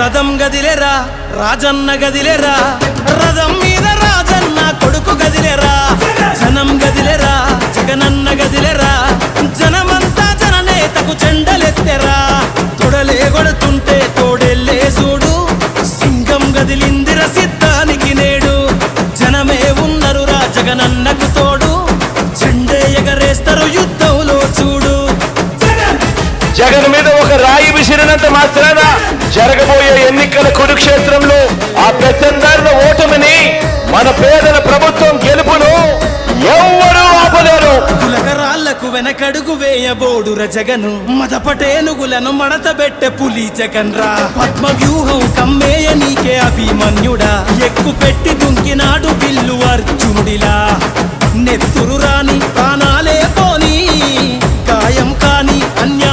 రథం గదిలేరా రాజన్న గదిలేరా, రథం మీద రాజన్న కొడుకు గదిలేరా, జనం గదిలేరా జగనన్న గదిలేరా, జనమంతా జననేతకు చెండలెత్తెరా, తొడలే కొడుతుంటే తోడెల్లే చూడు, సింగం గదిలిందిర సిద్ధానికి నేడు, జనమే ఉన్నరురా జగనన్నకు తోడు, చెండే ఎగరేస్తారు యుద్ధంలో చూడు. జగన్ మీద ఒక రాయి విసిరినంత మాత్రాన జరగబోయే ఎన్నికల కురుక్షేత్రంలో ఆ పెద్దందారుల ఓటమిని, మన పేదల ప్రభుత్వం గెలుపును ఎవ్వరూ ఆపలేరు. కులకరాళ్లకు వెనకడుగు వేయబోడుర జగను, మదపటేనుగులను మడతబెట్టె పులి జగన్ రా, పద్మ వ్యూహం కమ్మేయ నీకే అభిమన్యుడా, ఎక్కు పెట్టి దుంకినాడు బిల్లు అర్జునుడిలా, నెత్తురు రాని ప్రాణాలే పోని గాయం కాని అన్యాయం